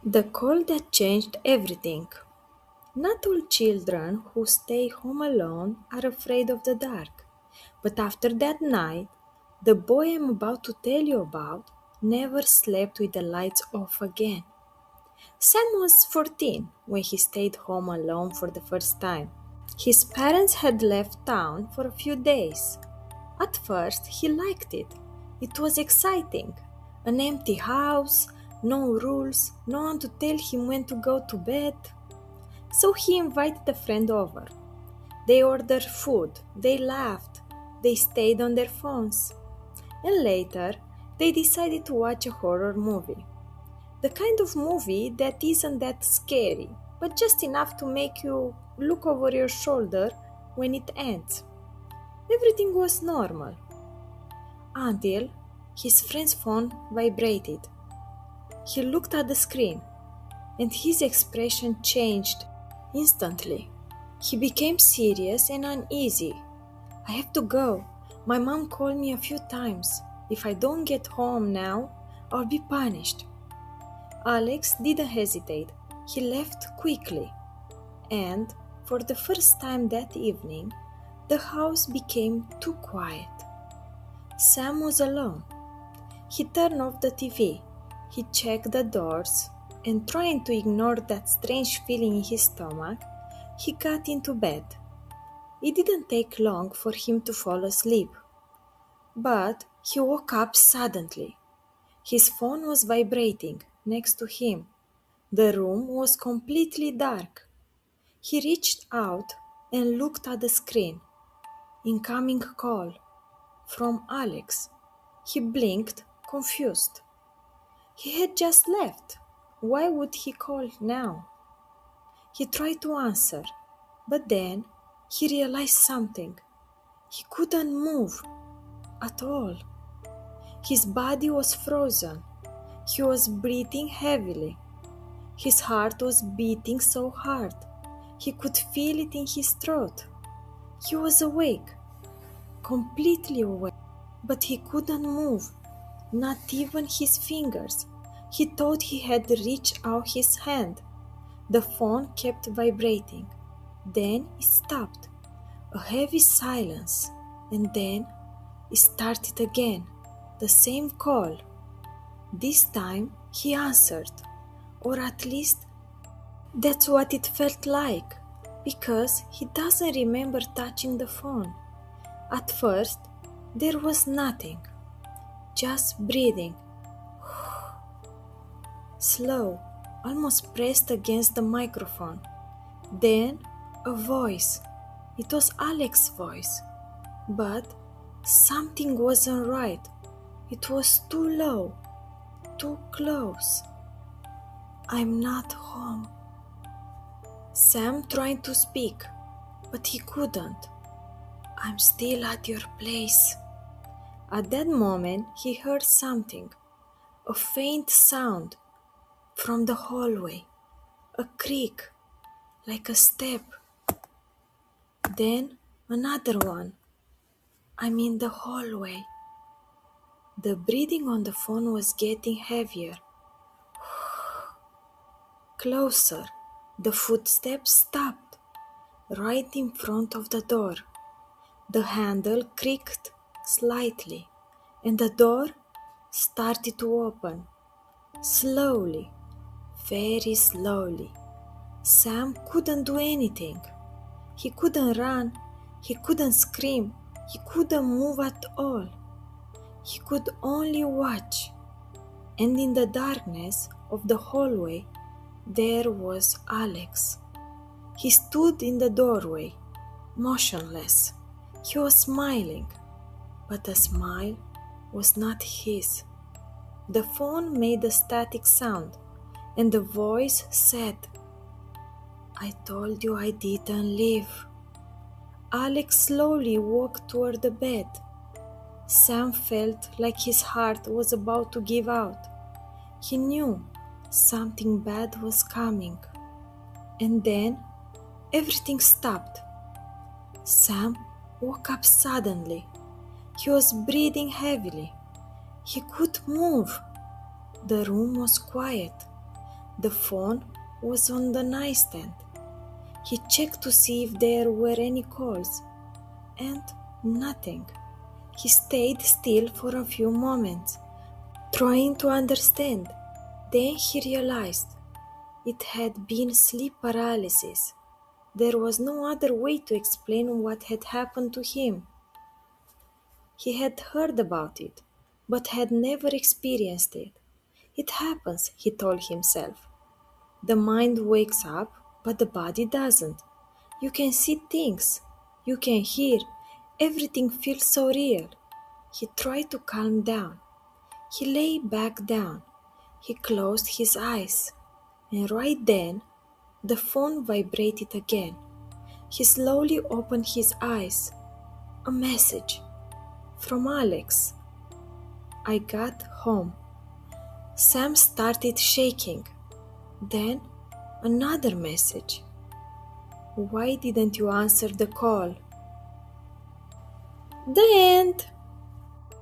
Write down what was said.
The call that changed everything. Not all children who stay home alone are afraid of the dark. But after that night, the boy I'm about to tell you about never slept with the lights off again. Sam was 14 when he stayed home alone for the first time. His parents had left town for a few days. At first, he liked it. It was exciting. An empty house, no rules, no one to tell him when to go to bed. So he invited a friend over. They ordered food, they laughed, they stayed on their phones. And later, they decided to watch a horror movie. The kind of movie that isn't that scary, but just enough to make you look over your shoulder when it ends. Everything was normal until his friend's phone vibrated. He looked at the screen and his expression changed instantly. He became serious and uneasy. I have to go. My mom called me a few times. If I don't get home now, I'll be punished. Alex didn't hesitate. He left quickly. And for the first time that evening, the house became too quiet. Sam was alone. He turned off the TV. He checked the doors, and trying to ignore that strange feeling in his stomach, he got into bed. It didn't take long for him to fall asleep. But he woke up suddenly. His phone was vibrating next to him. The room was completely dark. He reached out and looked at the screen. Incoming call from Alex. He blinked, confused. He had just left. Why would he call now? He tried to answer, but then he realized something. He couldn't move at all. His body was frozen. He was breathing heavily. His heart was beating so hard. He could feel it in his throat. He was awake, completely awake, but he couldn't move, not even his fingers. He thought he had reached out his hand. The phone kept vibrating. Then it stopped. A heavy silence. And then it started again. The same call. This time he answered. Or at least that's what it felt like. Because he doesn't remember touching the phone. At first, there was nothing. Just breathing. Slow, almost pressed against the microphone. Then a voice. It was Alex's voice. But something wasn't right. It was too low, too close. I'm not home. Sam tried to speak, but he couldn't. I'm still at your place. At that moment, he heard something, a faint sound from the hallway, a creak, like a step. Then another one. I'm in the hallway. The breathing on the phone was getting heavier. Closer. The footsteps stopped, right in front of the door. The handle creaked slightly, and the door started to open. Slowly, very slowly. Sam couldn't do anything. He couldn't run, he couldn't scream, he couldn't move at all. He could only watch. And in the darkness of the hallway, there was Alex. He stood in the doorway, motionless. He was smiling, but the smile was not his. The phone made a static sound, and the voice said, I told you I didn't leave. Alex slowly walked toward the bed. Sam felt like his heart was about to give out. He knew something bad was coming. And then everything stopped. Sam woke up suddenly. He was breathing heavily. He could move. The room was quiet. The phone was on the nightstand. He checked to see if there were any calls, and nothing. He stayed still for a few moments, trying to understand. Then he realized it had been sleep paralysis. There was no other way to explain what had happened to him. He had heard about it, but had never experienced it. It happens, he told himself. The mind wakes up, but the body doesn't. You can see things, you can hear, everything feels so real. He tried to calm down. He lay back down. He closed his eyes. And right then, the phone vibrated again. He slowly opened his eyes. A message from Alex. I got home. Sam started shaking. Then another message. Why didn't you answer the call? The end.